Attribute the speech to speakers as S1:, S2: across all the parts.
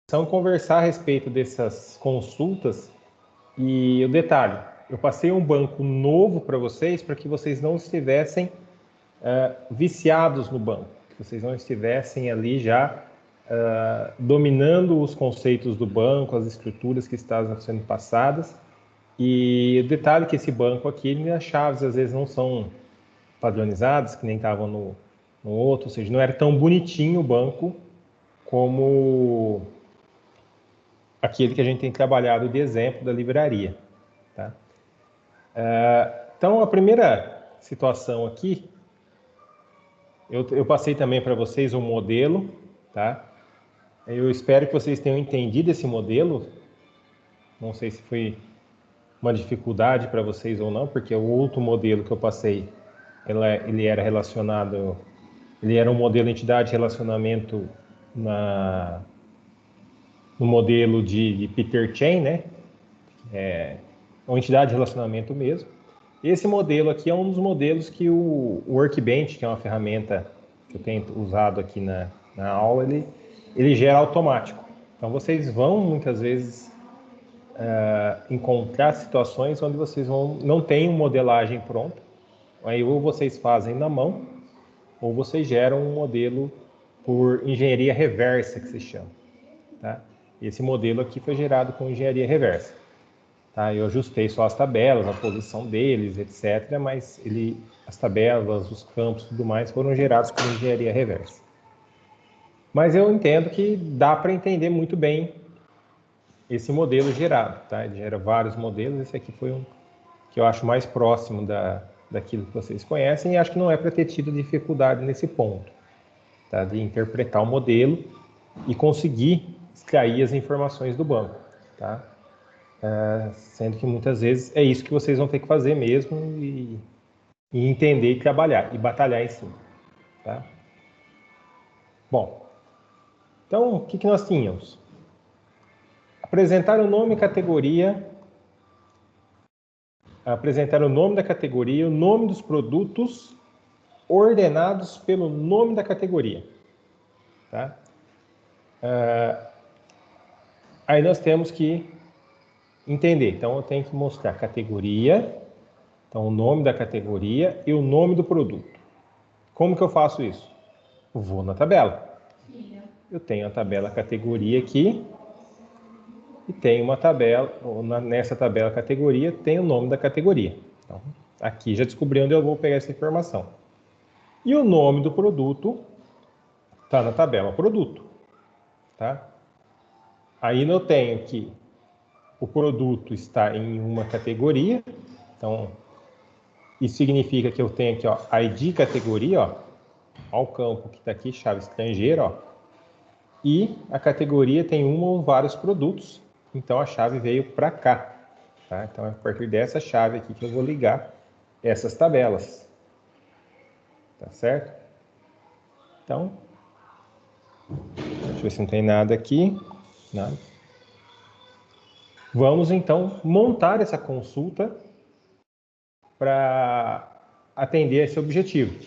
S1: São conversar a respeito dessas consultas e o detalhe, eu passei um banco novo para vocês para que vocês não estivessem viciados no banco, que vocês não estivessem ali já dominando os conceitos do banco, as estruturas que estavam sendo passadas. E o detalhe é que esse banco aqui, as chaves às vezes não são padronizadas, que nem estavam no outro, ou seja, não era tão bonitinho o banco como aquele que a gente tem trabalhado de exemplo da livraria. Tá? Então, a primeira situação aqui, eu passei também para vocês um modelo, tá? Eu espero que vocês tenham entendido esse modelo. Não sei se foi uma dificuldade para vocês ou não, porque o outro modelo que eu passei, ele era relacionado, ele era um modelo entidade relacionamento no modelo de Peter Chain, né? Uma entidade de relacionamento mesmo. Esse modelo aqui é um dos modelos que o Workbench, que é uma ferramenta que eu tenho usado aqui na aula, ele gera automático. Então, vocês vão, muitas vezes, encontrar situações onde vocês não têm uma modelagem pronta. Aí, ou vocês fazem na mão, ou vocês geram um modelo por engenharia reversa, que se chama. Tá? Esse modelo aqui foi gerado com engenharia reversa. Tá? Eu ajustei só as tabelas, a posição deles, etc., mas as tabelas, os campos e tudo mais foram gerados por engenharia reversa. Mas eu entendo que dá para entender muito bem esse modelo gerado. Tá? Ele gera vários modelos, esse aqui foi um que eu acho mais próximo daquilo que vocês conhecem e acho que não é para ter tido dificuldade nesse ponto, tá? De interpretar o modelo e conseguir extrair as informações do banco. Tá? Sendo que muitas vezes é isso que vocês vão ter que fazer mesmo e entender e trabalhar e batalhar em cima. Tá? Bom, então o que nós tínhamos? Apresentar o nome e categoria, apresentar o nome da categoria, o nome dos produtos ordenados pelo nome da categoria. Tá? Aí nós temos que entender. Então eu tenho que mostrar a categoria, então o nome da categoria e o nome do produto. Como que eu faço isso? Eu vou na tabela. Eu tenho a tabela categoria aqui e tenho uma tabela, nessa tabela categoria tem o nome da categoria. Então, aqui já descobri onde eu vou pegar essa informação. E o nome do produto está na tabela produto. Tá? Aí eu tenho que o produto está em uma categoria, então isso significa que eu tenho aqui, ó, ID categoria, ó o campo que está aqui, chave estrangeira, ó, e a categoria tem um ou vários produtos, então a chave veio para cá. Tá? Então é a partir dessa chave aqui que eu vou ligar essas tabelas. Tá certo? Então, deixa eu ver se não tem nada aqui. Nada. Vamos então montar essa consulta para atender esse objetivo.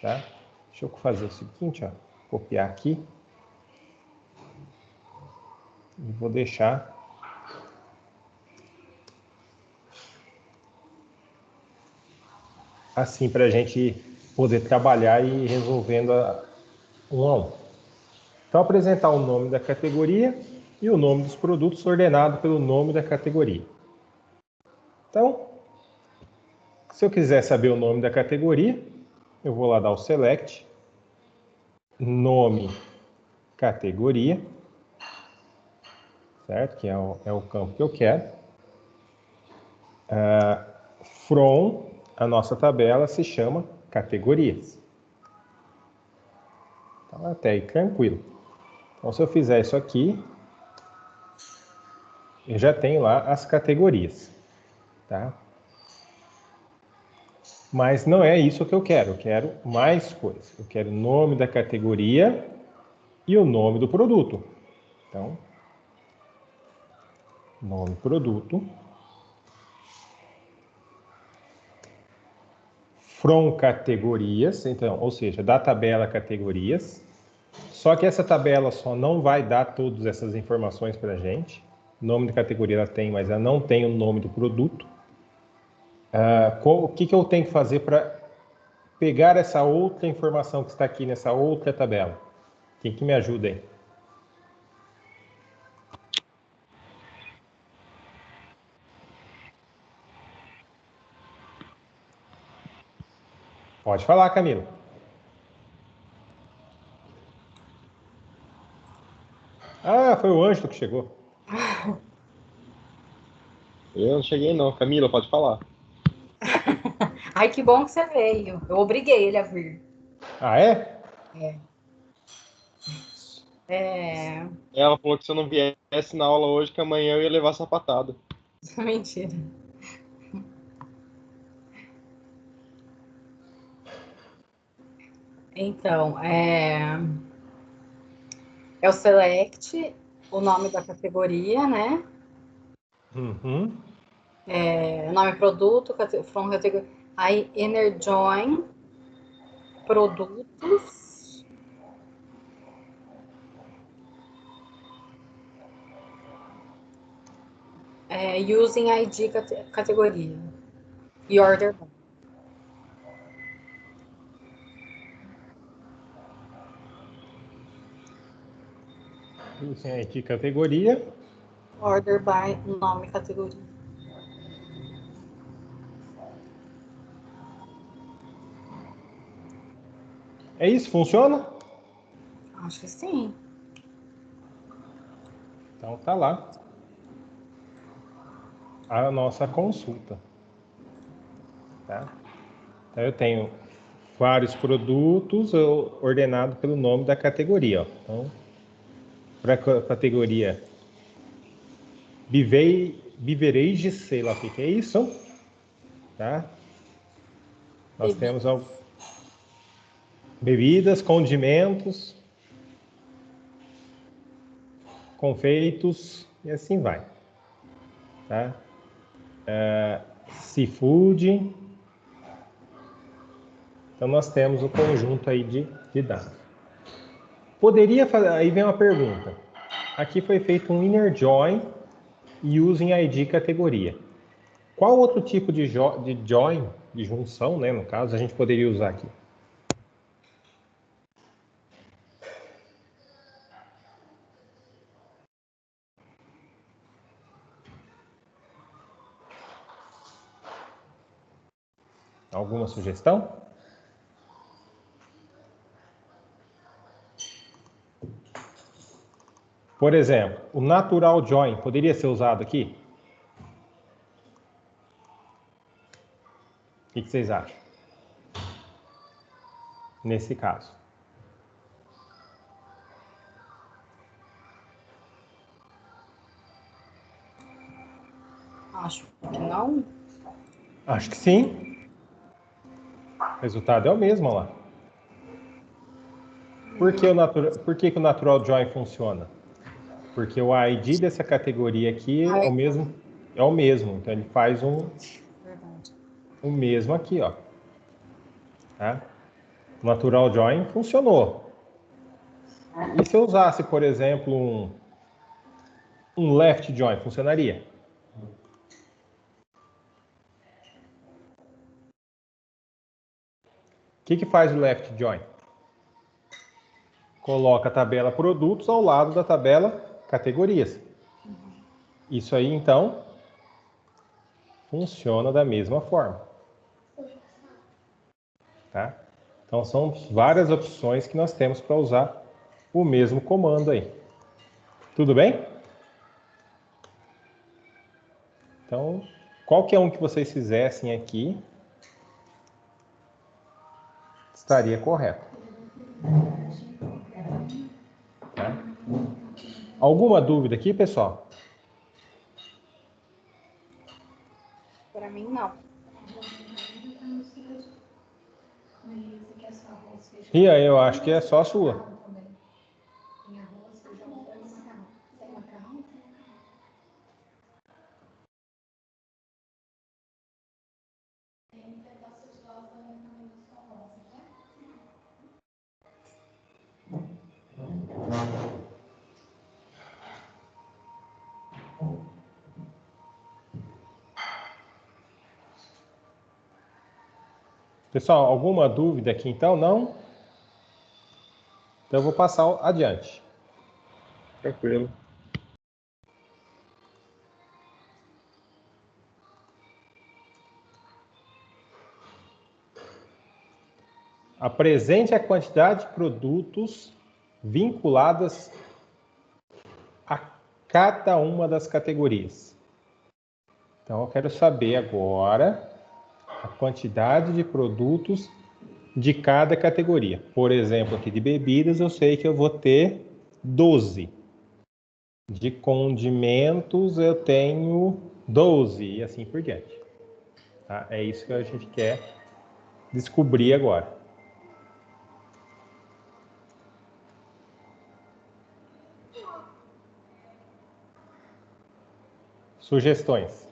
S1: Tá? Deixa eu fazer o seguinte, ó, copiar aqui. E vou deixar assim para a gente poder trabalhar e ir resolvendo um a um. Então, apresentar o nome da categoria e o nome dos produtos ordenado pelo nome da categoria. Então, se eu quiser saber o nome da categoria, eu vou lá dar o select, nome, categoria, certo? Que é o campo que eu quero. From, a nossa tabela se chama categorias. Então, até aí tranquilo. Então, se eu fizer isso aqui, eu já tenho lá as categorias, tá? Mas não é isso que eu quero mais coisas. Eu quero o nome da categoria e o nome do produto. Então, nome produto. From categorias, então, ou seja, da tabela categorias, Só que essa tabela só não vai dar todas essas informações para a gente. O nome da categoria ela tem, mas ela não tem o nome do produto. O que eu tenho que fazer para pegar essa outra informação que está aqui nessa outra tabela? Quem que me ajuda aí? Pode falar, Camila. Ah, foi o Ângelo que chegou.
S2: Eu não cheguei não. Camila, pode falar.
S3: Ai, que bom que você veio. Eu obriguei ele a vir.
S1: Ah, é?
S3: É.
S2: Ela falou que se eu não viesse na aula hoje, que amanhã eu ia levar sapatada.
S3: Mentira. Então, é o select, o nome da categoria, né?
S1: Uhum.
S3: Nome produto, from categoria. Aí, inner join, produtos. Using ID categoria. E order by.
S1: Usem aqui categoria.
S3: Order by, nome categoria.
S1: É isso? Funciona?
S3: Acho que sim.
S1: Então tá lá a nossa consulta. Tá? Então eu tenho vários produtos ordenados pelo nome da categoria. Ó. Então, para a categoria beverages, sei lá o que é isso. Tá? Nós temos bebidas, condimentos, confeitos e assim vai. Tá? Seafood. Então nós temos o conjunto aí de dados. Poderia fazer, aí vem uma pergunta. Aqui foi feito um inner join e using ID categoria. Qual outro tipo de join, de junção, né, no caso, a gente poderia usar aqui? Alguma sugestão? Por exemplo, o natural join poderia ser usado aqui? O que vocês acham? Nesse caso.
S3: Acho que não.
S1: Acho que sim. O resultado é o mesmo, olha lá. Por que o natural join funciona? Porque o ID dessa categoria aqui é o mesmo. Então ele faz
S3: Verdade.
S1: o mesmo aqui, ó. Tá? O natural join funcionou. E se eu usasse, por exemplo, um left join, funcionaria? O que faz o left join? Coloca a tabela produtos ao lado da tabela categorias. Isso aí, então, funciona da mesma forma. Tá? Então, são várias opções que nós temos para usar o mesmo comando aí. Tudo bem? Então, qualquer um que vocês fizessem aqui estaria correto. Tá? Alguma dúvida aqui, pessoal?
S3: Para mim, não.
S1: E aí, eu acho que é só a sua. Pessoal, alguma dúvida aqui então? Não? Então eu vou passar adiante.
S2: Tranquilo.
S1: Apresente a quantidade de produtos vinculadas a cada uma das categorias. Então eu quero saber agora a quantidade de produtos de cada categoria. Por exemplo, aqui de bebidas, eu sei que eu vou ter 12. De condimentos, eu tenho 12 e assim por diante. Tá? É isso que a gente quer descobrir agora. Sugestões.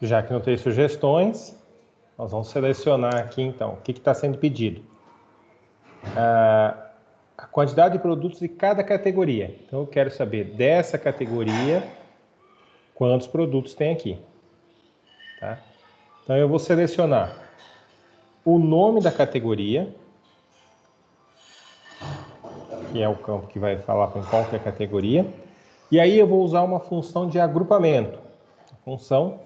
S1: Já que não tem sugestões, nós vamos selecionar aqui então o que está sendo pedido. A quantidade de produtos de cada categoria. Então eu quero saber dessa categoria quantos produtos tem aqui. Tá? Então eu vou selecionar o nome da categoria, que é o campo que vai falar com qual que é a categoria, e aí eu vou usar uma função de agrupamento, a função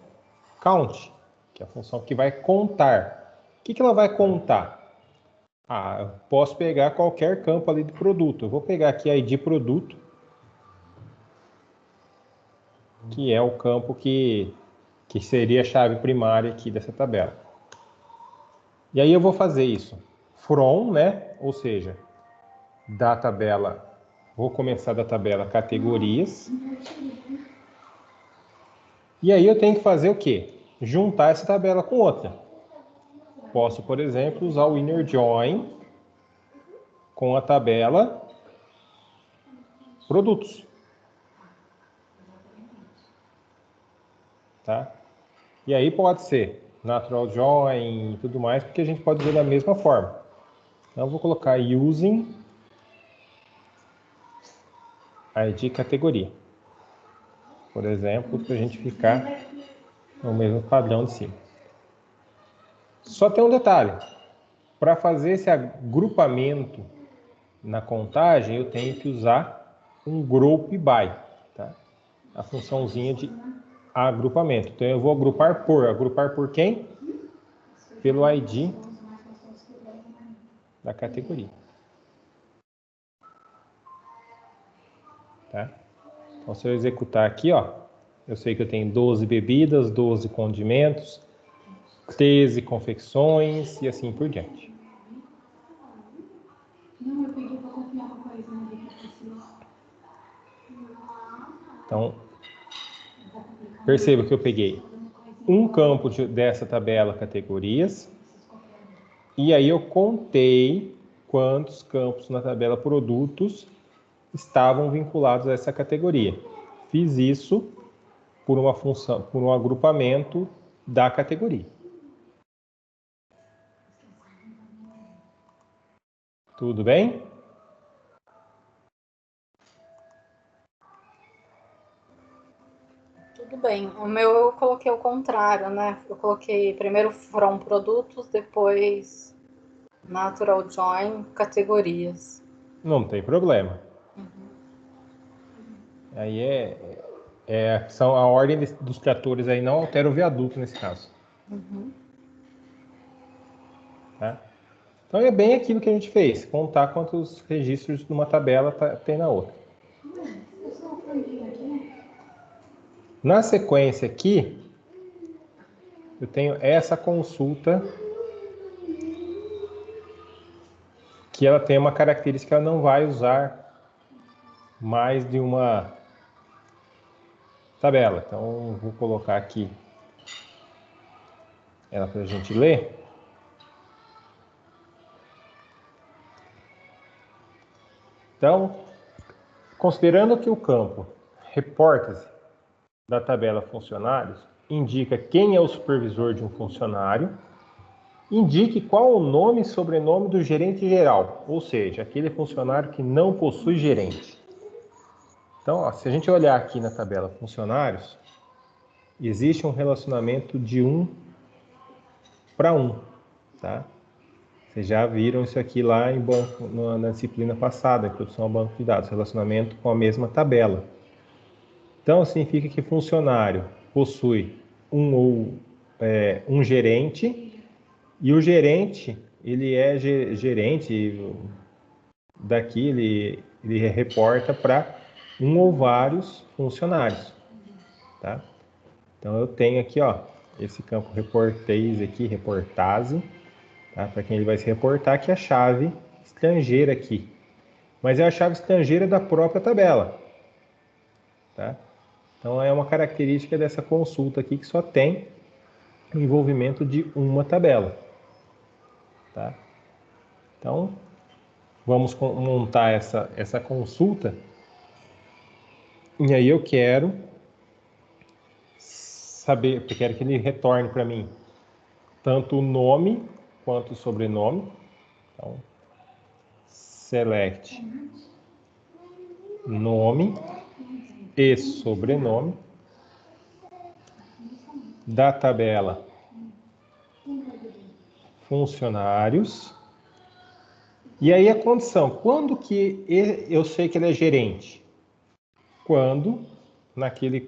S1: count, que é a função que vai contar. O que ela vai contar? Eu posso pegar qualquer campo ali de produto. Eu vou pegar aqui a ID produto, que é o campo que seria a chave primária aqui dessa tabela. E aí eu vou fazer isso from, né? Ou seja, da tabela, vou começar da tabela categorias. E aí eu tenho que fazer o quê? Juntar essa tabela com outra. Posso, por exemplo, usar o inner join com a tabela produtos. Tá? E aí pode ser natural join e tudo mais, porque a gente pode ver da mesma forma. Então eu vou colocar using ID categoria, por exemplo, para a gente ficar no mesmo padrão de cima. Só tem um detalhe. Para fazer esse agrupamento na contagem, eu tenho que usar um group by, tá? A funçãozinha de agrupamento. Então eu vou agrupar por quem? Pelo ID da categoria. Tá? Então se eu executar aqui, ó, eu sei que eu tenho 12 bebidas, 12 condimentos, 13 confecções e assim por diante. Então, perceba que eu peguei um campo dessa tabela categorias e aí eu contei quantos campos na tabela produtos estavam vinculados a essa categoria. Fiz isso por uma função, por um agrupamento da categoria. Tudo bem?
S3: Tudo bem. O meu eu coloquei o contrário, né? Eu coloquei primeiro from produtos, depois natural join categorias.
S1: Não tem problema. Aí são a ordem dos tratores aí não altera o viaduto nesse caso. Tá? Então é bem aquilo que a gente fez, contar quantos registros numa tabela tem na outra. Na sequência aqui, eu tenho essa consulta que ela tem uma característica que ela não vai usar mais de uma tabela. Então, vou colocar aqui ela para a gente ler. Então, considerando que o campo reporta-se da tabela funcionários indica quem é o supervisor de um funcionário, indique qual o nome e sobrenome do gerente geral, ou seja, aquele funcionário que não possui gerente. Então, ó, se a gente olhar aqui na tabela funcionários, existe um relacionamento de 1 para 1, tá? Vocês já viram isso aqui lá em banco, na disciplina passada, introdução ao banco de dados, relacionamento com a mesma tabela. Então, significa que funcionário possui um gerente, e o gerente, ele é gerente daqui, ele reporta para um ou vários funcionários, tá? Então, eu tenho aqui, ó, esse campo reportase aqui, reportase, tá? Para quem ele vai se reportar, que é a chave estrangeira aqui. Mas é a chave estrangeira da própria tabela, tá? Então, é uma característica dessa consulta aqui que só tem o envolvimento de uma tabela, tá? Então, vamos montar essa consulta. E aí eu quero saber, eu quero que ele retorne para mim tanto o nome quanto o sobrenome. Então, select nome e sobrenome da tabela funcionários. E aí a condição, quando que eu sei que ele é gerente? Quando naquele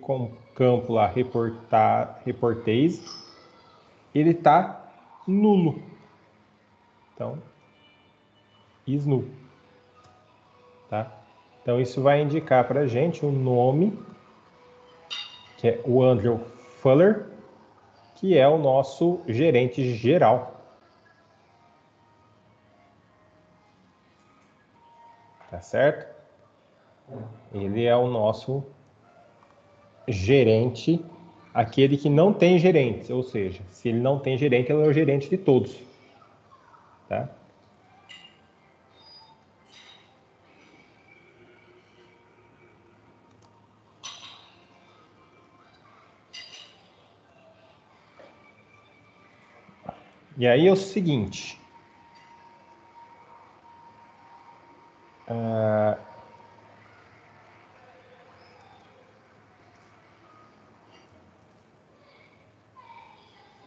S1: campo lá, reportase, ele está nulo. Então, is null. Tá? Então, isso vai indicar para a gente o nome, que é o Andrew Fuller, que é o nosso gerente geral. Tá certo? Ele é o nosso gerente, aquele que não tem gerente, ou seja, se ele não tem gerente, ele é o gerente de todos. Tá? E aí é o seguinte.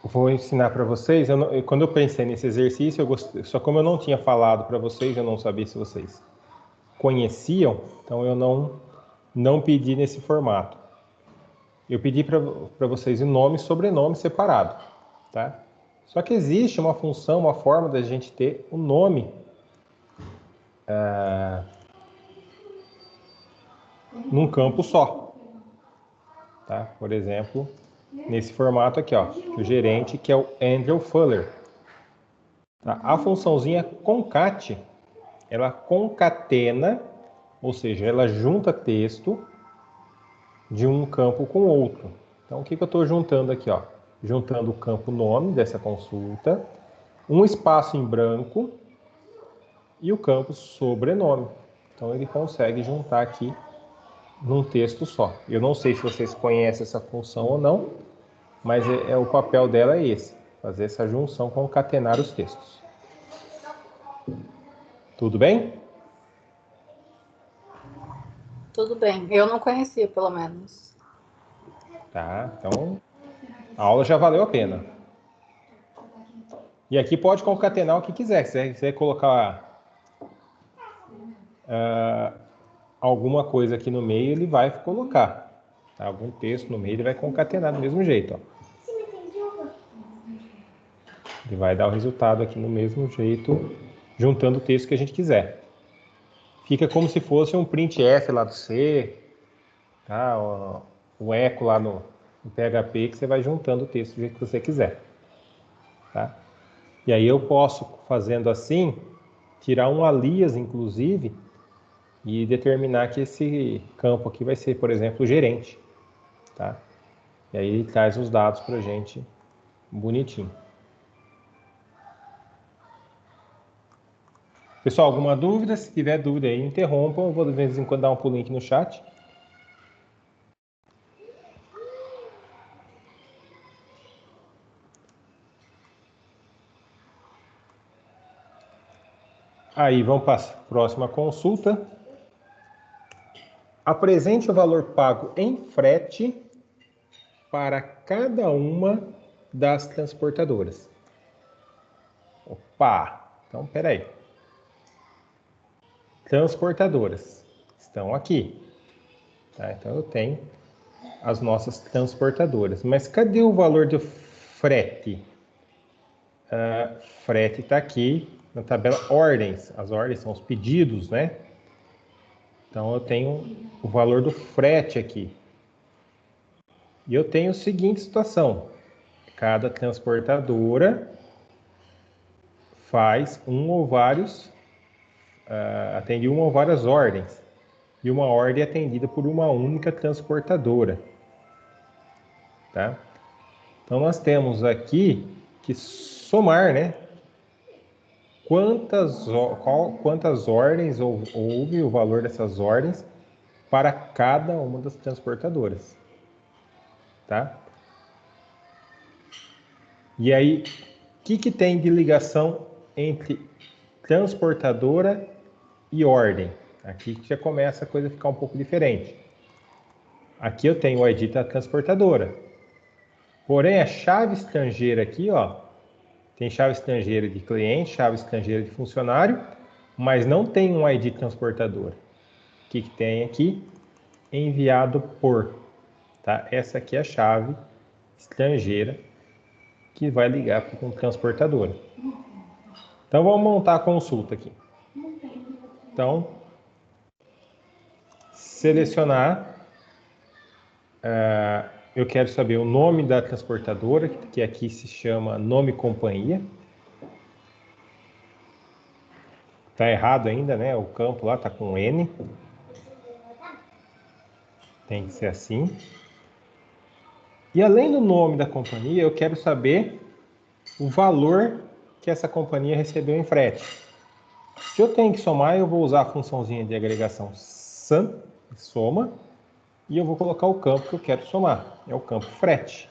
S1: Vou ensinar para vocês. Quando eu pensei nesse exercício, só como eu não tinha falado para vocês, eu não sabia se vocês conheciam, então eu não pedi nesse formato. Eu pedi para vocês o nome e sobrenome separado, tá? Só que existe uma função, uma forma da gente ter o nome num campo só, tá? Por exemplo, nesse formato aqui, ó, o gerente, que é o Andrew Fuller. Tá? A funçãozinha concat, ela concatena, ou seja, ela junta texto de um campo com outro. Então, o que eu estou juntando aqui? Ó? Juntando o campo nome dessa consulta, um espaço em branco e o campo sobrenome. Então, ele consegue juntar aqui num texto só. Eu não sei se vocês conhecem essa função ou não, mas o papel dela é esse, fazer essa junção, concatenar os textos. Tudo bem?
S3: Tudo bem. Eu não conhecia, pelo menos.
S1: Tá, então a aula já valeu a pena. E aqui pode concatenar o que quiser. Se você colocar alguma coisa aqui no meio, ele vai colocar. Tá? Algum texto no meio, ele vai concatenar do mesmo jeito. Ó. Ele vai dar o resultado aqui no mesmo jeito, juntando o texto que a gente quiser. Fica como se fosse um printf lá do C, tá? O eco lá no PHP, que você vai juntando o texto do jeito que você quiser. Tá? E aí eu posso, fazendo assim, tirar um alias, inclusive, e determinar que esse campo aqui vai ser, por exemplo, o gerente. Tá? E aí ele traz os dados para a gente bonitinho. Pessoal, alguma dúvida? Se tiver dúvida aí, interrompam. Eu vou de vez em quando dar um pulinho aqui no chat. Aí, vamos para a próxima consulta. Apresente o valor pago em frete para cada uma das transportadoras. Opa! Então, peraí. Transportadoras estão aqui. Tá? Então, eu tenho as nossas transportadoras. Mas cadê o valor do frete? Frete está aqui na tabela ordens. As ordens são os pedidos, né? Então, eu tenho o valor do frete aqui. E eu tenho a seguinte situação. Cada transportadora faz um ou vários, atende uma ou várias ordens. E uma ordem é atendida por uma única transportadora. Tá? Então, nós temos aqui que somar, né? Quantas ordens houve o valor dessas ordens para cada uma das transportadoras. Tá? E aí, o que tem de ligação entre transportadora e ordem? Aqui já começa a coisa a ficar um pouco diferente. Aqui eu tenho o ID da transportadora. Porém, a chave estrangeira aqui, ó, tem chave estrangeira de cliente, chave estrangeira de funcionário, mas não tem um ID transportadora. O que tem aqui? Enviado por. Tá? Essa aqui é a chave estrangeira que vai ligar com o transportadora. Então, vamos montar a consulta aqui. Então, selecionar. Eu quero saber o nome da transportadora, que aqui se chama nome companhia. Tá errado ainda, né? O campo lá tá com N. Tem que ser assim. E além do nome da companhia, eu quero saber o valor que essa companhia recebeu em frete. Se eu tenho que somar, eu vou usar a funçãozinha de agregação sum, soma, e eu vou colocar o campo que eu quero somar. É o campo frete.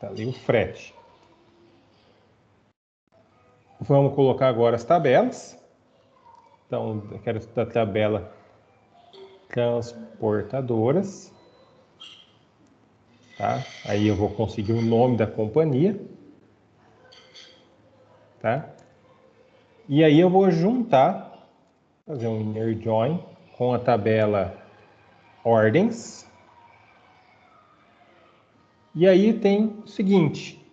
S1: Tá ali o frete. Vamos colocar agora as tabelas. Então, eu quero da tabela transportadoras. Tá? Aí eu vou conseguir o nome da companhia. Tá? E aí eu vou juntar, fazer um inner join com a tabela ordens. E aí tem o seguinte,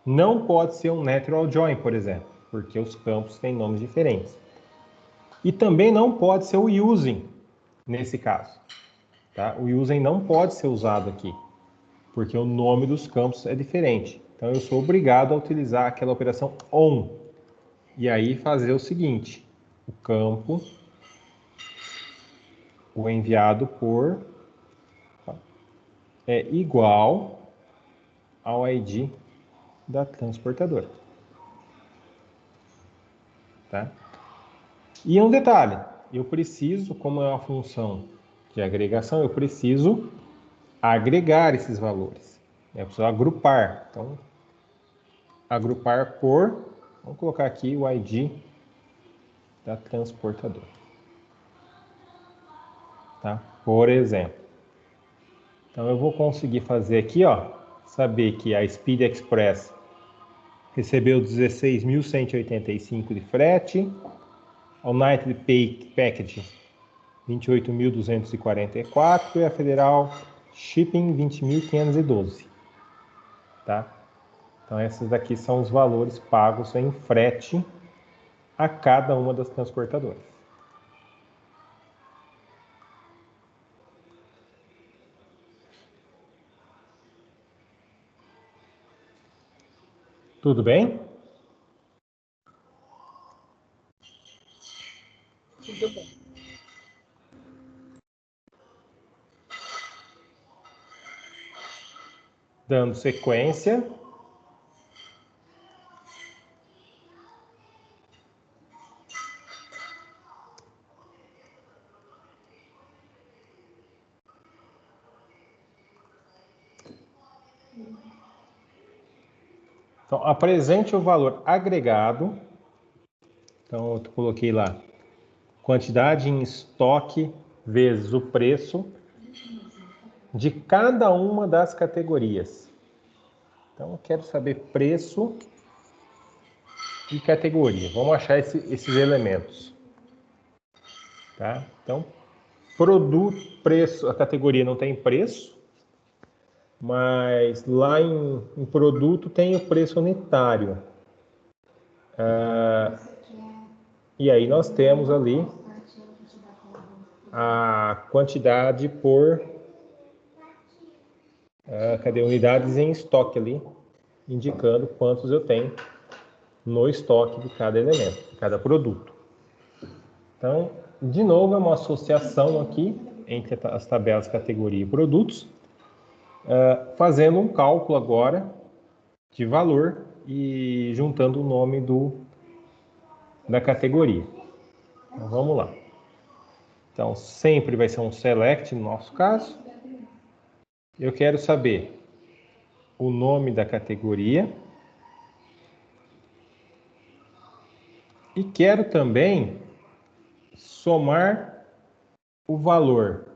S1: não pode ser um natural join, por exemplo, porque os campos têm nomes diferentes. E também não pode ser o using, nesse caso. Tá? O using não pode ser usado aqui, porque o nome dos campos é diferente. Então eu sou obrigado a utilizar aquela operação on. E aí fazer o seguinte, o campo, o enviado por, é igual ao ID da transportadora. Tá? E um detalhe, eu preciso, como é uma função de agregação, eu preciso agregar esses valores. Eu preciso agrupar. Então, agrupar por, vamos colocar aqui o ID da transportadora. Tá? Por exemplo. Então, eu vou conseguir fazer aqui, ó, saber que a Speed Express recebeu 16.185 de frete, a United Package 28.244 e a Federal Shipping 20.512. Tá? Então, esses aqui são os valores pagos em frete a cada uma das transportadoras. Tudo bem?
S3: Tudo bem.
S1: Dando sequência. Então, apresente o valor agregado. Então, eu coloquei lá quantidade em estoque vezes o preço de cada uma das categorias. Então, eu quero saber preço e categoria. Vamos achar esses elementos. Tá? Então, produto, preço, a categoria não tem preço, mas lá em produto tem o preço unitário. E aí nós temos ali a quantidade por cadê unidades em estoque ali, indicando quantos eu tenho no estoque de cada elemento, de cada produto. Então, de novo, é uma associação aqui entre as tabelas categoria e produtos, fazendo um cálculo agora de valor e juntando o nome da categoria. Então, vamos lá. Então, sempre vai ser um select no nosso caso. Eu quero saber o nome da categoria e quero também somar o valor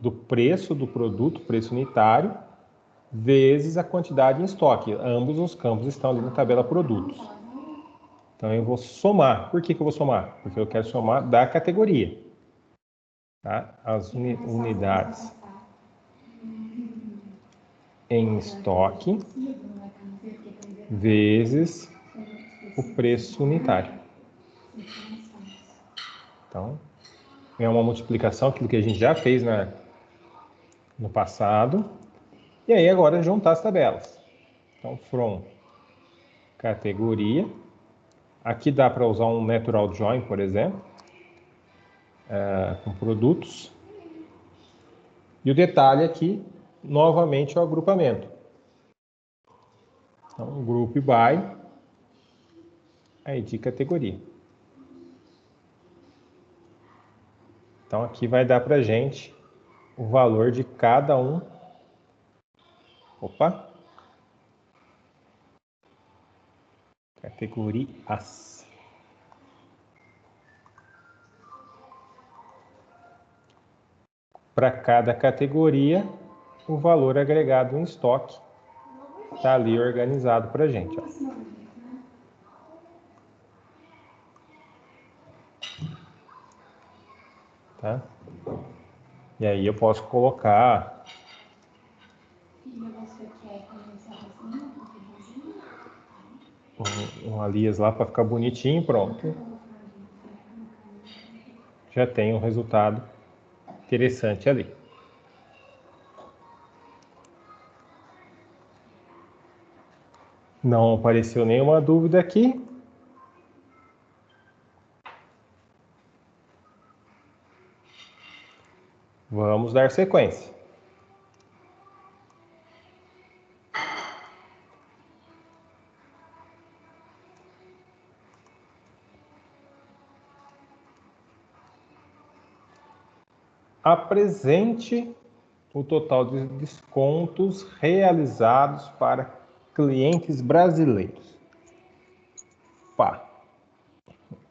S1: do preço do produto, preço unitário, vezes a quantidade em estoque. Ambos os campos estão ali na tabela produtos. Então eu vou somar. Por que eu vou somar? Porque eu quero somar da categoria. Tá? As unidades em estoque vezes o preço unitário. Então, é uma multiplicação, aquilo que a gente já fez no passado. E aí agora juntar as tabelas. Então, from categoria. Aqui dá para usar um natural join, por exemplo, com produtos. E o detalhe aqui, novamente, é o agrupamento. Então, group by ID categoria. Então, aqui vai dar para a gente o valor de cada um. Opa! Categorias. Para cada categoria, o valor agregado em estoque está ali organizado para a gente. Ó. Tá? E aí eu posso colocar um alias lá para ficar bonitinho, pronto. Já tem um resultado interessante ali. Não apareceu nenhuma dúvida aqui. Vamos dar sequência. Apresente o total de descontos realizados para clientes brasileiros. Pá,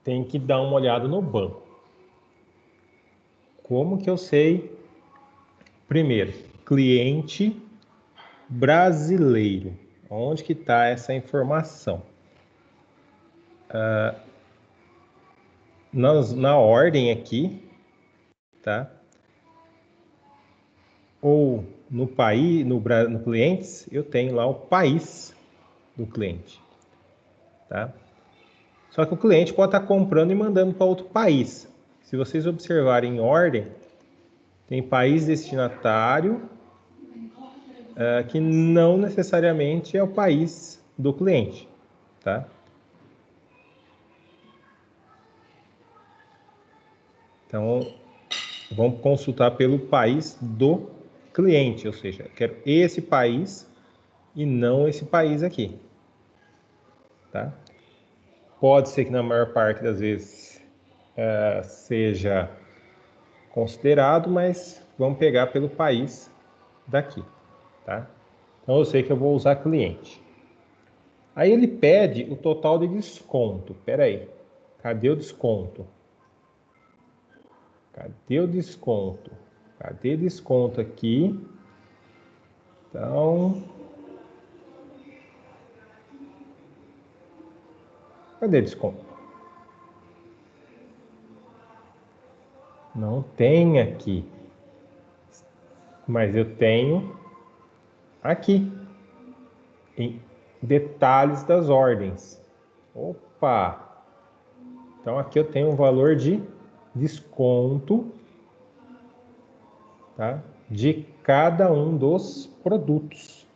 S1: tem que dar uma olhada no banco. Como que eu sei? Primeiro, cliente brasileiro. Onde que está essa informação? Na ordem aqui, tá? Ou no país, no clientes, eu tenho lá o país do cliente, tá? Só que o cliente pode estar comprando e mandando para outro país. Se vocês observarem em ordem, tem país destinatário que não necessariamente é o país do cliente, tá? Então, vamos consultar pelo país do cliente, ou seja, eu quero esse país e não esse país aqui, tá? Pode ser que na maior parte das vezes seja considerado, mas vamos pegar pelo país daqui, tá? Então eu sei que eu vou usar cliente. Aí ele pede o total de desconto. Espera aí. Cadê o desconto? Cadê o desconto? Cadê desconto aqui? Então, cadê desconto? Não tem aqui. Mas eu tenho aqui. Em detalhes das ordens. Opa! Então aqui eu tenho um valor de desconto, tá? De cada um dos produtos,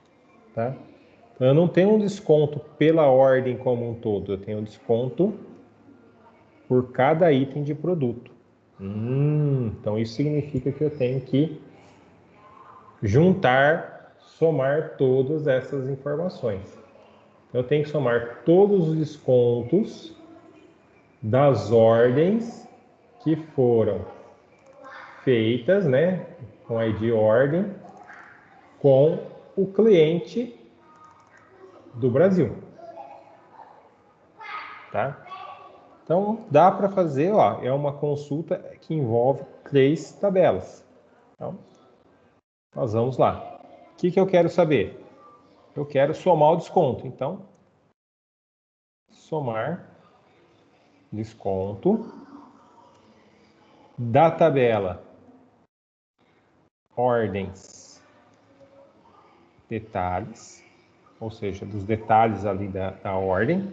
S1: tá? Então, eu não tenho um desconto pela ordem como um todo, eu tenho um desconto por cada item de produto. Então isso significa que eu tenho que juntar, somar todas essas informações. Eu tenho que somar todos os descontos das ordens que foram feitas, né, com ID ordem, com o cliente do Brasil, tá? Então, dá para fazer, ó, é uma consulta que envolve 3 tabelas. Então, nós vamos lá. O que eu quero saber? Eu quero somar o desconto. Então, somar desconto da tabela ordens detalhes, ou seja, dos detalhes ali da ordem.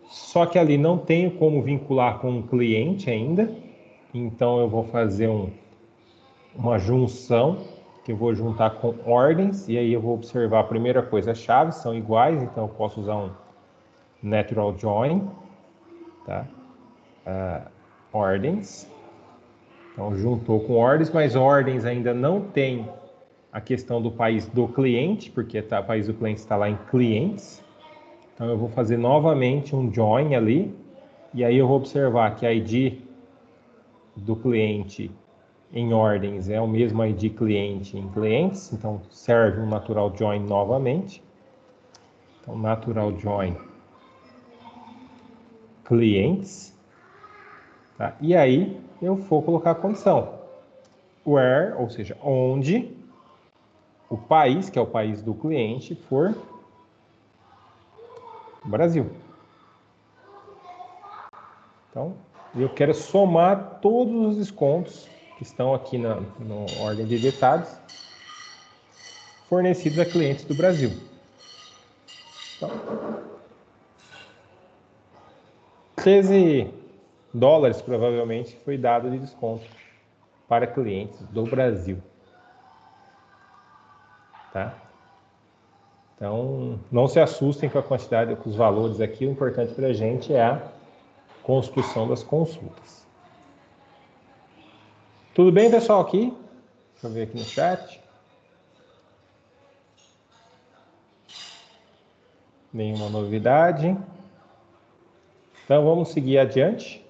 S1: Só que ali não tenho como vincular com o cliente ainda, então eu vou fazer uma junção, que eu vou juntar com ordens, e aí eu vou observar a primeira coisa, as chaves são iguais, então eu posso usar um natural join, tá? Ordens, então juntou com ordens, mas ordens ainda não tem a questão do país do cliente, porque o país do cliente está lá em clientes. Então eu vou fazer novamente um join ali, e aí eu vou observar que a ID do cliente em ordens é o mesmo ID cliente em clientes, então serve um natural join novamente. Então natural join clientes, tá? E aí eu vou colocar a condição where, ou seja, onde o país, que é o país do cliente, for Brasil. Então, eu quero somar todos os descontos que estão aqui na ordem de detalhes fornecidos a clientes do Brasil. Então, 13 dólares provavelmente foi dado de desconto para clientes do Brasil. Tá? Então, não se assustem com a quantidade, com os valores aqui. O importante para a gente é a construção das consultas. Tudo bem, pessoal, aqui? Deixa eu ver aqui no chat. Nenhuma novidade. Então, vamos seguir adiante.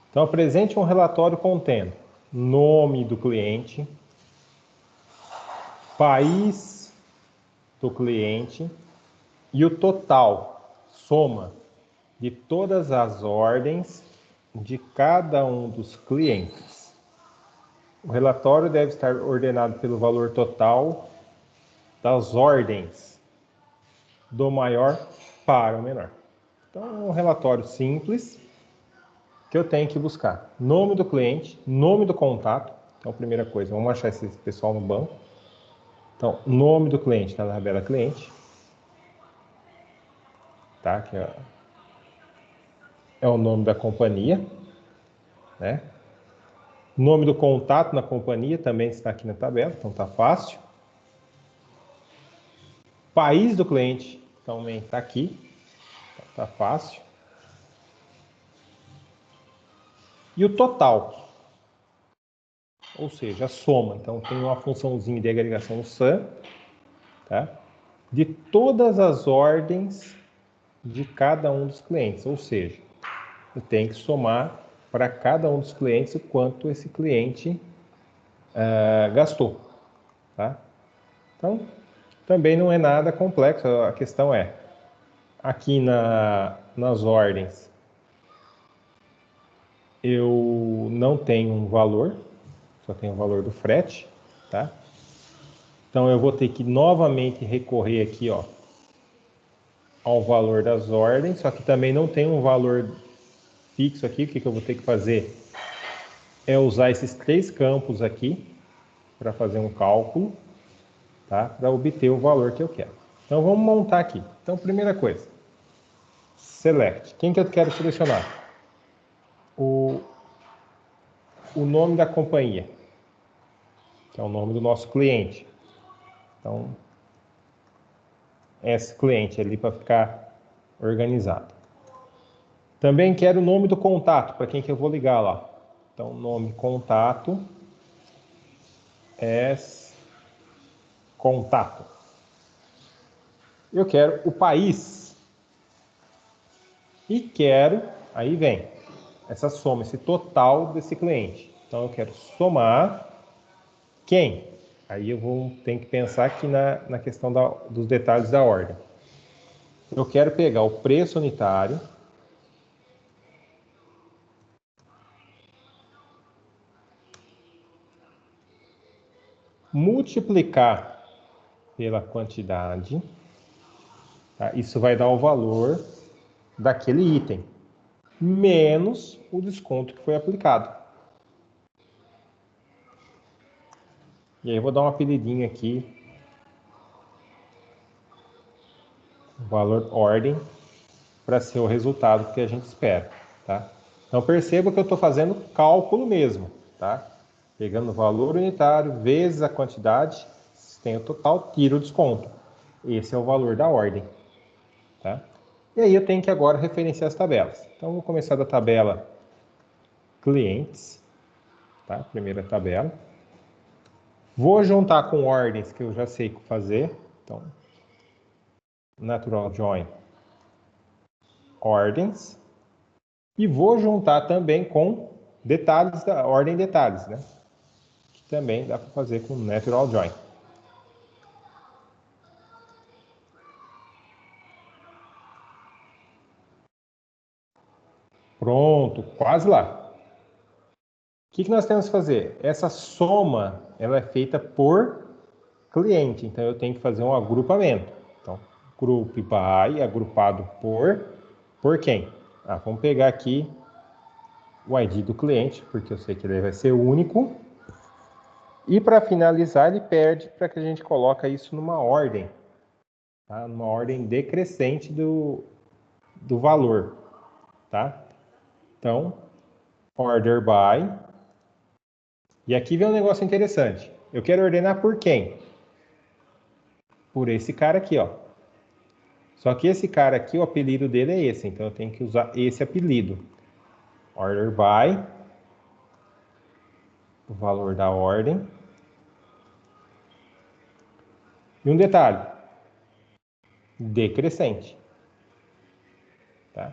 S1: Então, apresente um relatório contendo nome do cliente, país do cliente e o total, soma de todas as ordens de cada um dos clientes. O relatório deve estar ordenado pelo valor total das ordens, do maior para o menor. Então, é um relatório simples que eu tenho que buscar nome do cliente, nome do contato. Então, primeira coisa, vamos achar esse pessoal no banco. Então, nome do cliente está na tabela cliente, tá? Que é o nome da companhia, né? Nome do contato na companhia também está aqui na tabela, então tá fácil. País do cliente também está aqui, então tá fácil. E o total, ou seja, a soma. Então tem uma funçãozinha de agregação sum, tá? de todas as ordens de cada um dos clientes. Ou seja, eu tenho que somar para cada um dos clientes o quanto esse cliente gastou. Tá? Então, também não é nada complexo. A questão é, aqui nas ordens, eu não tenho um valor, só tenho o valor do frete, tá? Então eu vou ter que novamente recorrer aqui, ó, ao valor das ordens, só que também não tem um valor fixo aqui. O que eu vou ter que fazer é usar esses 3 campos aqui para fazer um cálculo, tá? Para obter o valor que eu quero. Então vamos montar aqui. Então, primeira coisa, select. Quem que eu quero selecionar? O nome da companhia, que é o nome do nosso cliente. Então, esse cliente ali para ficar organizado. Também quero o nome do contato, para quem que eu vou ligar lá. Então, nome contato, contato. Eu quero o país. E quero, aí vem, essa soma, esse total desse cliente. Então, eu quero somar quem? Aí eu vou ter que pensar aqui na questão dos detalhes da ordem. Eu quero pegar o preço unitário, multiplicar pela quantidade, tá? Isso vai dar o valor daquele item, menos o desconto que foi aplicado. E aí eu vou dar um apelidinho aqui, valor ordem, para ser o resultado que a gente espera, tá? Então perceba que eu estou fazendo cálculo mesmo, tá? Pegando o valor unitário vezes a quantidade, se tem o total, tira o desconto. Esse é o valor da ordem, tá? E aí eu tenho que agora referenciar as tabelas. Então vou começar da tabela clientes, tá? Primeira tabela. Vou juntar com ordens que eu já sei fazer. Então, natural join ordens. E vou juntar também com detalhes da ordem detalhes, né? Que também dá para fazer com natural join. Pronto, quase lá. O que nós temos que fazer? Essa soma, ela é feita por cliente, então eu tenho que fazer um agrupamento. Então, group by, agrupado por quem? Vamos pegar aqui o ID do cliente, porque eu sei que ele vai ser único. E para finalizar, ele pede para que a gente coloque isso numa ordem, tá? Numa ordem decrescente do valor, tá? Então, order by. E aqui vem um negócio interessante. Eu quero ordenar por quem? Por esse cara aqui, ó. Só que esse cara aqui, o apelido dele é esse, então eu tenho que usar esse apelido. Order by, o valor da ordem. E um detalhe, decrescente. Tá?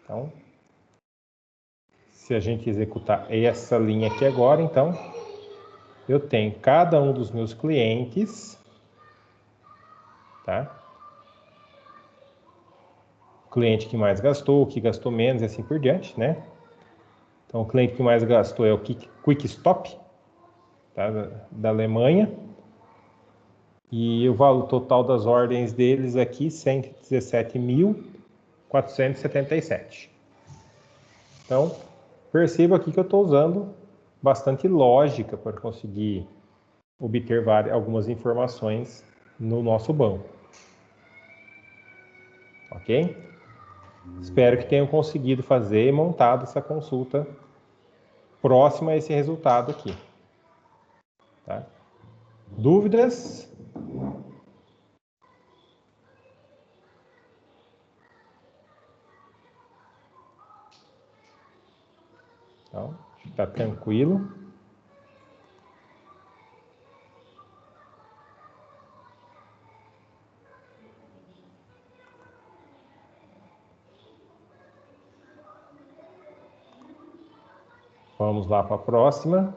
S1: Então, se a gente executar essa linha aqui agora, então, eu tenho cada um dos meus clientes, tá? O cliente que mais gastou, o que gastou menos e assim por diante, né? Então, o cliente que mais gastou é o Quick Stop, tá? Da Alemanha. E o valor total das ordens deles aqui, 117.477. Então, perceba aqui que eu estou usando bastante lógica para conseguir obter algumas informações no nosso banco. Ok? Espero que tenham conseguido fazer e montado essa consulta próxima a esse resultado aqui. Tá? Dúvidas? Então, está tranquilo. Vamos lá para a próxima.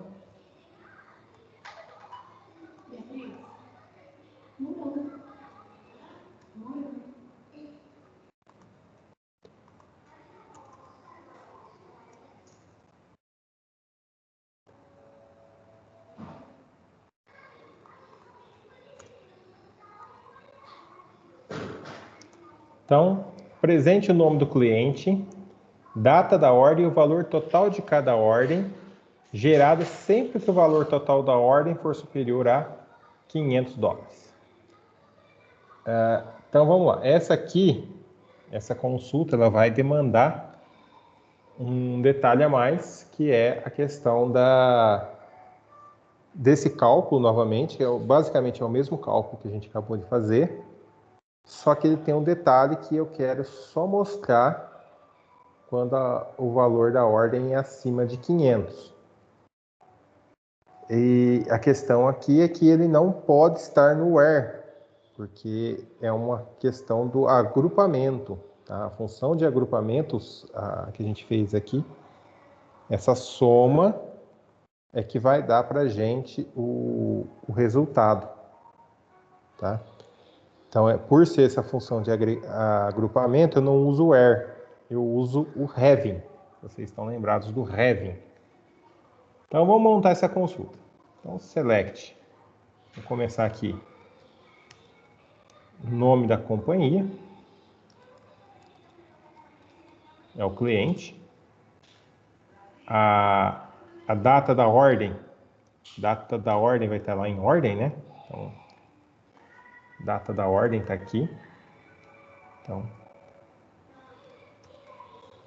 S1: Então, presente o nome do cliente, data da ordem e o valor total de cada ordem, gerada sempre que o valor total da ordem for superior a $500. Então, vamos lá. Essa consulta, ela vai demandar um detalhe a mais, que é a questão desse cálculo, novamente, que basicamente é o mesmo cálculo que a gente acabou de fazer, só que ele tem um detalhe que eu quero só mostrar quando o valor da ordem é acima de 500. E a questão aqui é que ele não pode estar no where, porque é uma questão do agrupamento. Tá? A função de agrupamentos que a gente fez aqui, essa soma é que vai dar para a gente o resultado. Tá? Então, por ser essa função de agrupamento, eu não uso o where, eu uso o having. Vocês estão lembrados do having. Então, vamos montar essa consulta. Então, select. Vou começar aqui. Nome da companhia. É o cliente. A data da ordem. Data da ordem vai estar lá em ordem, né? Então, data da ordem está aqui. Então,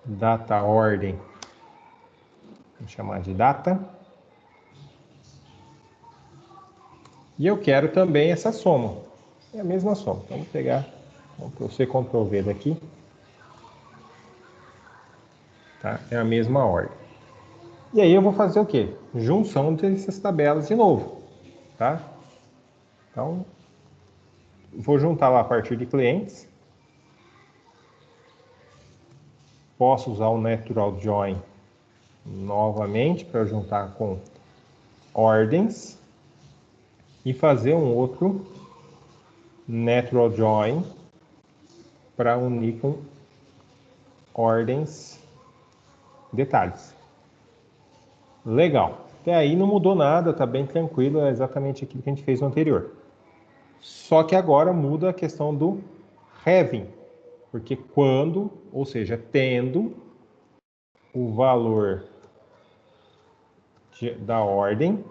S1: data ordem. Vamos chamar de data. E eu quero também essa soma. É a mesma soma. Então, vamos pegar Ctrl+C, Ctrl+V daqui. Tá? É a mesma ordem. E aí eu vou fazer o quê? Junção dessas tabelas de novo. Tá? Então, vou juntar lá a partir de clientes. Posso usar o Natural Join novamente para juntar com ordens. E fazer um outro Natural Join para unir com ordens detalhes. Legal. Até aí não mudou nada, está bem tranquilo, é exatamente aquilo que a gente fez no anterior. Só que agora muda a questão do having, porque quando, ou seja, tendo o valor da ordem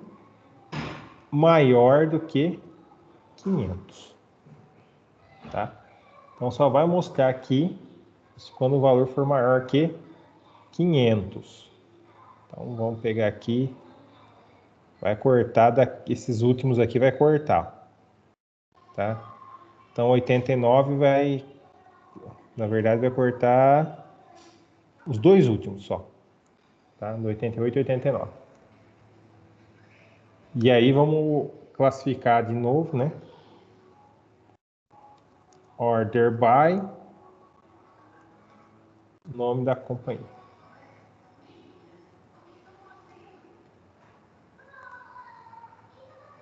S1: maior do que 500. Tá? Então só vai mostrar aqui quando o valor for maior que 500. Então vamos pegar aqui, vai cortar, esses últimos aqui vai cortar, tá? Então 89 vai, na verdade vai cortar os dois últimos só, tá? Do 88 e 89. E aí vamos classificar de novo, né? Order by, nome da companhia.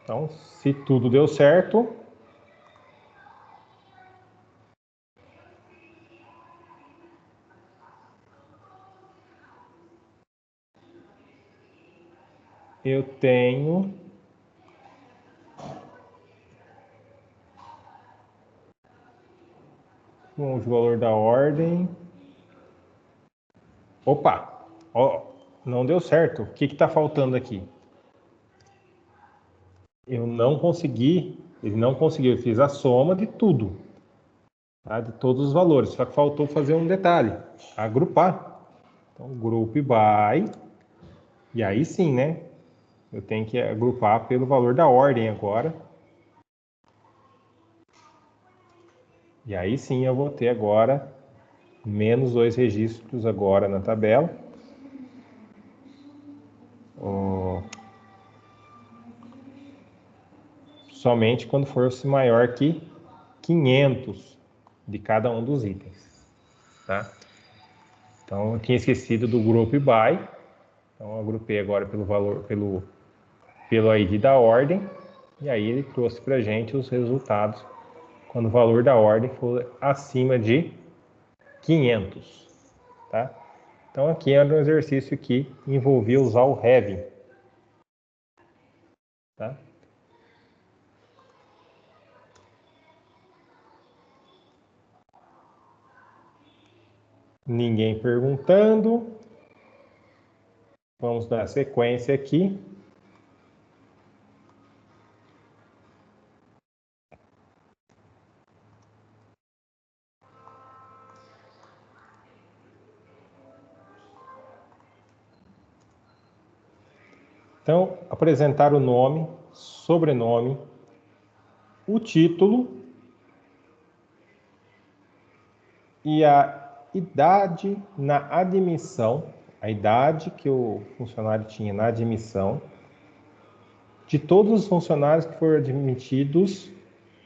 S1: Então, se tudo deu certo, eu tenho o valor da ordem. Opa, ó, não deu certo. O que está faltando aqui? Eu não consegui, ele não conseguiu, eu fiz a soma de tudo, tá? De todos os valores, só que faltou fazer um detalhe, agrupar. Então, group by, e aí sim, né? Eu tenho que agrupar pelo valor da ordem agora. E aí sim eu vou ter agora menos 2 registros agora na tabela. Somente quando for maior que 500 de cada um dos itens, tá? Então, eu tinha esquecido do group by, Então, eu agrupei agora pelo valor, pelo ID da ordem, e aí ele trouxe para a gente os resultados quando o valor da ordem for acima de 500, tá? Então, aqui era um exercício que envolvia usar o having, tá? Ninguém perguntando. Vamos dar sequência aqui. Então, apresentar o nome, sobrenome, o título e a idade na admissão, a idade que o funcionário tinha na admissão, de todos os funcionários que foram admitidos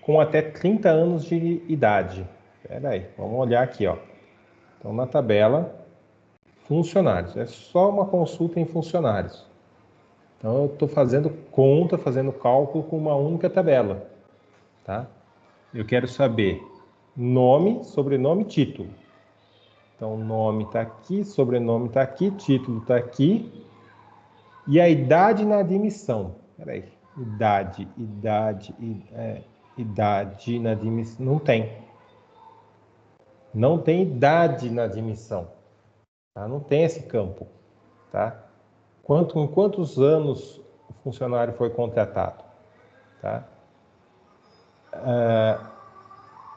S1: com até 30 anos de idade. Espera aí, vamos olhar aqui, ó. Então, na tabela, funcionários. É só uma consulta em funcionários. Então, eu estou fazendo conta, fazendo cálculo com uma única tabela, tá? Eu quero saber nome, sobrenome, título. Então, nome está aqui, sobrenome está aqui, título está aqui. E a idade na admissão. Espera aí. Idade na admissão. Não tem. Não tem idade na admissão. Tá? Não tem esse campo. Tá? Em quantos anos o funcionário foi contratado? Tá?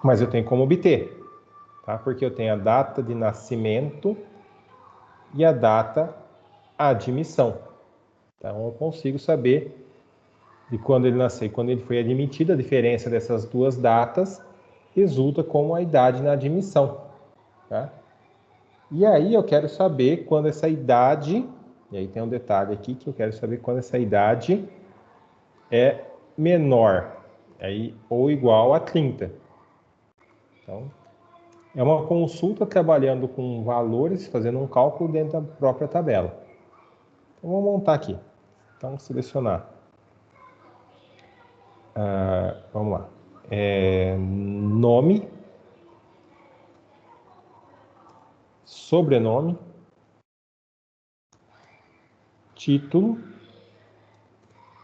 S1: Mas eu tenho como obter. Tá? Porque eu tenho a data de nascimento e a data admissão. Então, eu consigo saber de quando ele nasceu e quando ele foi admitido. A diferença dessas duas datas resulta como a idade na admissão. Tá? E aí eu quero saber quando essa idade, e aí tem um detalhe aqui que eu quero saber quando essa idade é menor aí, ou igual a 30. Então, é uma consulta trabalhando com valores, fazendo um cálculo dentro da própria tabela. Então, vamos montar aqui. Então, selecionar. Vamos lá. Nome, sobrenome, título,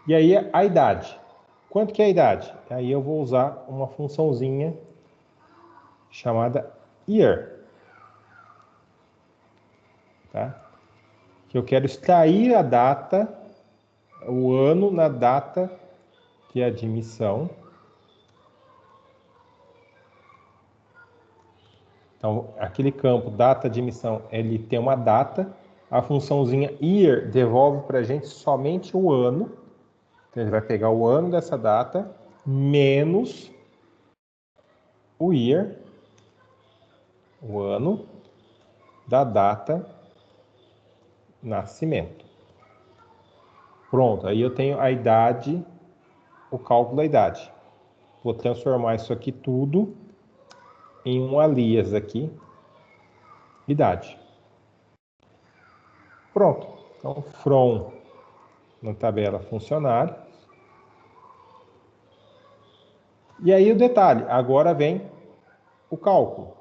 S1: e aí a idade. Quanto que é a idade? Aí eu vou usar uma funçãozinha chamada year. Tá? Que eu quero extrair a data, o ano na data de admissão. Então, aquele campo data de admissão, ele tem uma data. A funçãozinha year devolve para a gente somente o ano. Então, ele vai pegar o ano dessa data menos o year, o ano da data nascimento. Pronto, aí eu tenho a idade, o cálculo da idade. Vou transformar isso aqui tudo em um alias aqui, idade. Pronto. Então, from na tabela funcionário. E aí o detalhe, agora vem o cálculo.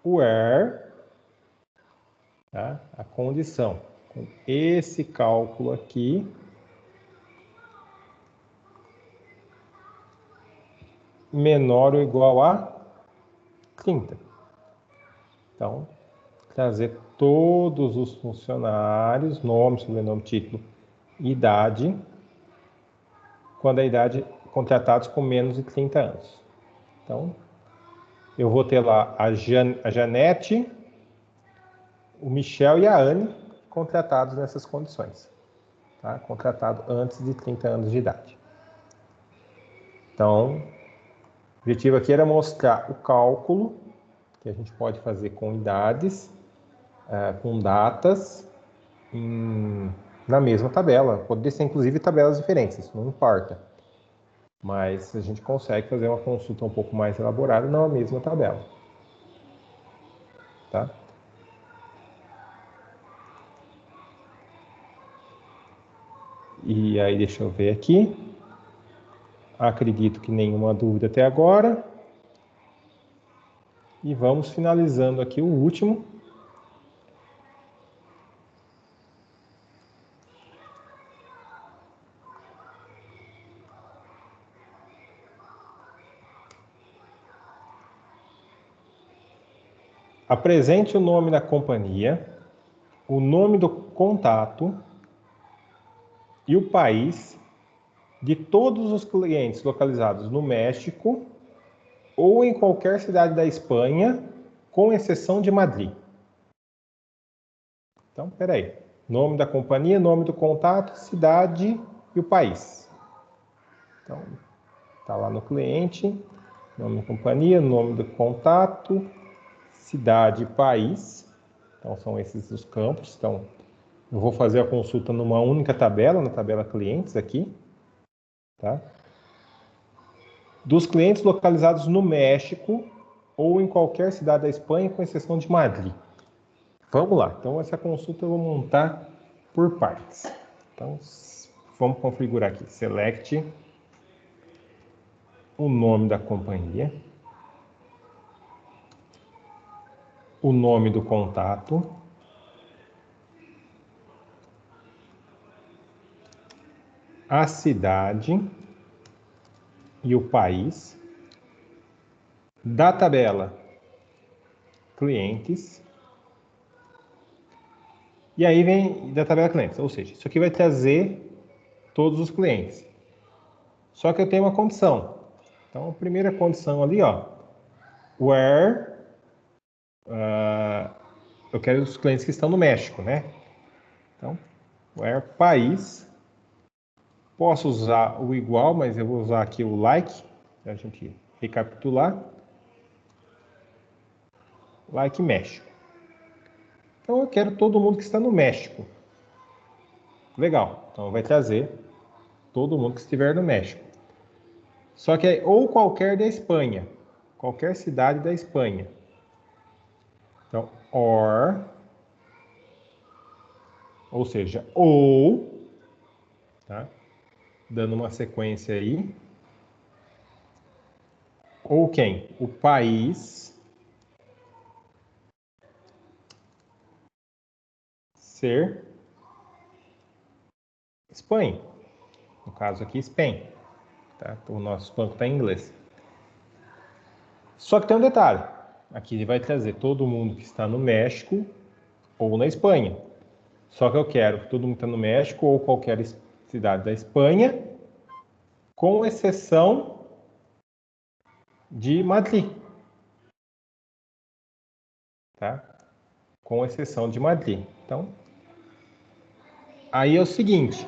S1: Where, tá? A condição. Com esse cálculo aqui, menor ou igual a 30. Então, trazer todos os funcionários, nome, sobrenome, título, idade, quando a idade contratados com menos de 30 anos. Então, eu vou ter lá a Janete, o Michel e a Anne contratados nessas condições. Tá? Contratado antes de 30 anos de idade. Então, o objetivo aqui era mostrar o cálculo que a gente pode fazer com idades, com datas, na mesma tabela. Pode ser, inclusive, tabelas diferentes, isso não importa. Mas a gente consegue fazer uma consulta um pouco mais elaborada na mesma tabela. Tá? E aí, deixa eu ver aqui. Acredito que nenhuma dúvida até agora. E vamos finalizando aqui o último. Apresente o nome da companhia, o nome do contato e o país de todos os clientes localizados no México ou em qualquer cidade da Espanha, com exceção de Madrid. Então, peraí. Nome da companhia, nome do contato, cidade e o país. Então, tá lá no cliente, nome da companhia, nome do contato, cidade e país. Então, são esses os campos. Então, eu vou fazer a consulta numa única tabela, na tabela clientes aqui. Tá? Dos clientes localizados no México ou em qualquer cidade da Espanha, com exceção de Madrid. Vamos lá. Então, essa consulta eu vou montar por partes. Então, vamos configurar aqui. Select o nome da companhia, o nome do contato, a cidade e o país da tabela clientes. E aí vem da tabela clientes, ou seja, isso aqui vai trazer todos os clientes. Só que eu tenho uma condição. Então, a primeira condição ali, ó, where, eu quero os clientes que estão no México, né? Então, where país, posso usar o igual, mas eu vou usar aqui o like, para a gente recapitular. Like México. Então, eu quero todo mundo que está no México. Legal. Então, vai trazer todo mundo que estiver no México. Só que é ou qualquer da Espanha. Qualquer cidade da Espanha. Então, ou seja, ou, tá? Dando uma sequência aí. Ou quem? O país ser Espanha. No caso aqui, Spain. Tá? O nosso banco está em inglês. Só que tem um detalhe. Aqui ele vai trazer todo mundo que está no México ou na Espanha. Só que eu quero todo mundo que está no México ou qualquer cidade da Espanha, com exceção de Madrid. Tá? Com exceção de Madrid. Então, aí é o seguinte.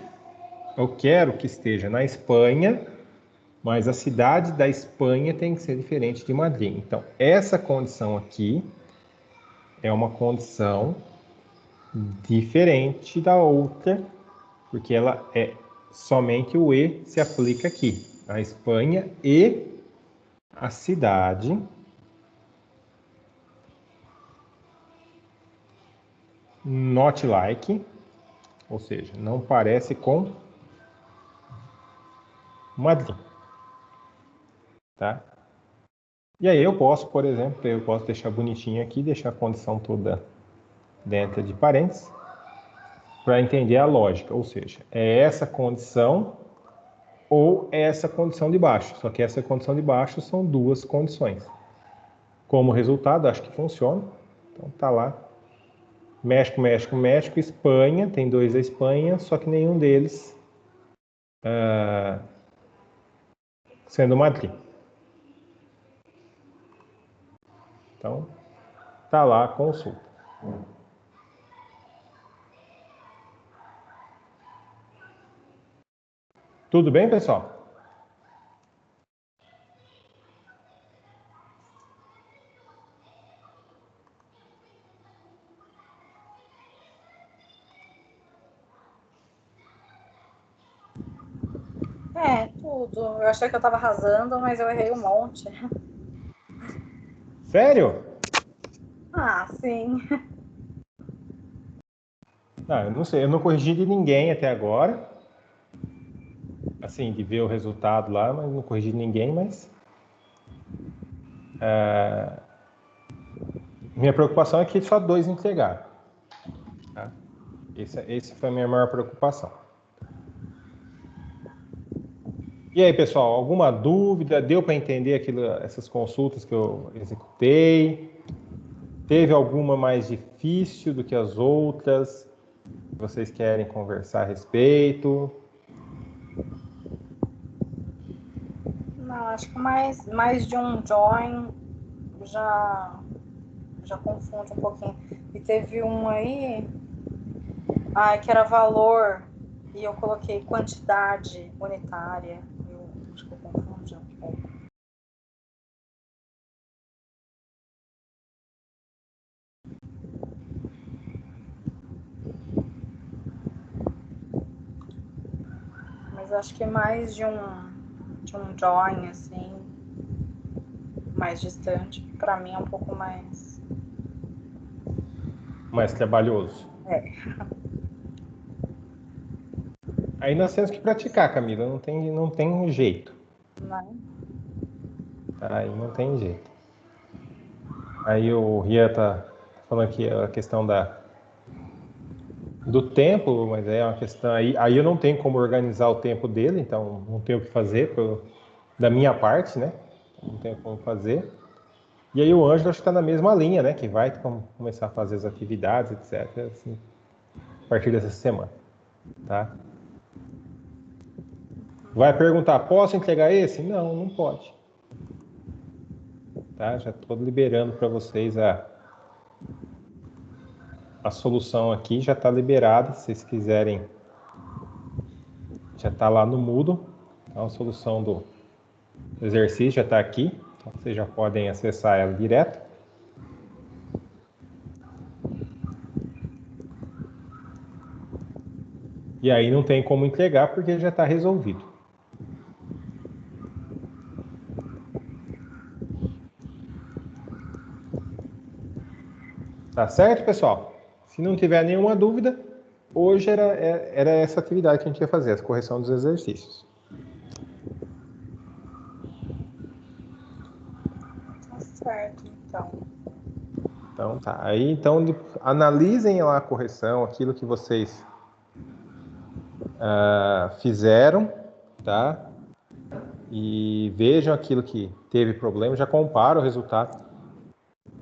S1: Eu quero que esteja na Espanha, mas a cidade da Espanha tem que ser diferente de Madrid. Então, essa condição aqui é uma condição diferente da outra, porque ela é somente o E se aplica aqui. A Espanha e a cidade not like, ou seja, não parece com Madrid. Tá? E aí eu posso, por exemplo, eu posso deixar bonitinho aqui, deixar a condição toda dentro de parênteses, para entender a lógica, ou seja, é essa condição ou essa condição de baixo, só que essa condição de baixo são duas condições. Como resultado, acho que funciona, então tá lá, México, México, México, Espanha, tem dois da Espanha, só que nenhum deles sendo Madrid. Então, tá lá a consulta. Tudo bem, pessoal?
S3: É, tudo. Eu achei que eu tava arrasando, mas eu errei um monte.
S1: Sério?
S3: Ah, sim.
S1: Não, eu não sei, eu não corrigi de ninguém até agora. assim, de ver o resultado lá, mas não corrigi ninguém, mas minha preocupação é que só 2 entregaram. Tá? Essa foi a minha maior preocupação. E aí, pessoal, alguma dúvida? Deu para entender essas consultas que eu executei? Teve alguma mais difícil do que as outras? Vocês querem conversar a respeito?
S3: Não, acho que mais de um join já confunde um pouquinho. E teve um aí, que era valor, e eu coloquei quantidade unitária. Eu acho que eu confundi um pouco. Mas acho que mais de um join, assim, mais distante, para mim é um pouco mais...
S1: Mais trabalhoso. Aí nós temos que praticar, Camila, não tem jeito.
S3: Não.
S1: Aí não tem jeito. Aí o Rian tá falando aqui a questão do tempo, mas é uma questão aí eu não tenho como organizar o tempo dele, então não tenho o que fazer da minha parte, né? Não tenho como fazer. E aí o Ângelo acho que está na mesma linha, né? Que vai começar a fazer as atividades, etc. Assim, a partir dessa semana, tá? Vai perguntar, posso entregar esse? Não, não pode. Tá? Já estou liberando para vocês a solução aqui, já está liberada, se vocês quiserem, já está lá no Moodle, então a solução do exercício já está aqui, então vocês já podem acessar ela direto. E aí não tem como entregar porque já está resolvido. Tá certo, pessoal? Se não tiver nenhuma dúvida, hoje era essa atividade que a gente ia fazer, a correção dos exercícios.
S3: Tá certo, então.
S1: Então tá. Aí então analisem lá a correção, aquilo que vocês fizeram, tá? E vejam aquilo que teve problema, já compara o resultado.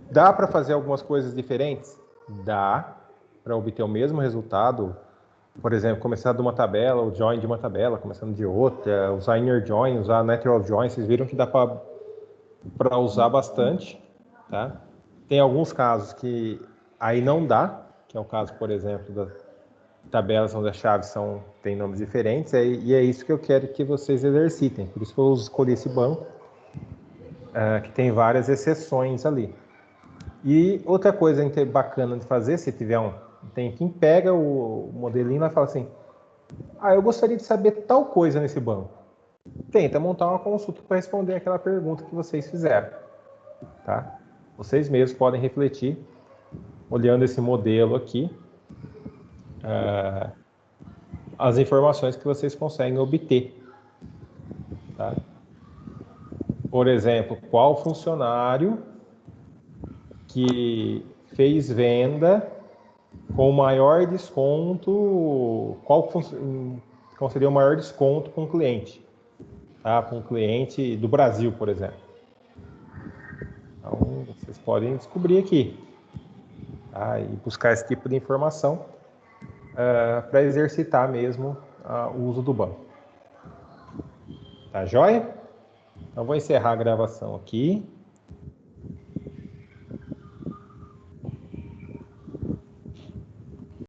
S1: Dá para fazer algumas coisas diferentes? Dá para obter o mesmo resultado. Por exemplo, começar de uma tabela, o join de uma tabela, começando de outra, usar inner join, usar natural join, vocês viram que dá para usar bastante, tá? Tem alguns casos que aí não dá, que é o caso, por exemplo, das tabelas onde as chaves têm nomes diferentes, e é isso que eu quero que vocês exercitem. Por isso que eu escolhi esse banco, que tem várias exceções ali. E outra coisa bacana de fazer, se tiver tem quem pega o modelinho e fala assim, eu gostaria de saber tal coisa nesse banco. Tenta montar uma consulta para responder aquela pergunta que vocês fizeram, tá? Vocês mesmos podem refletir, olhando esse modelo aqui, as informações que vocês conseguem obter, tá? Por exemplo, qual funcionário que fez venda com maior desconto, qual seria o maior desconto com o cliente, tá? Com o cliente do Brasil, por exemplo. Então, vocês podem descobrir aqui, tá? E buscar esse tipo de informação para exercitar mesmo o uso do banco. Tá joia? Então, vou encerrar a gravação aqui.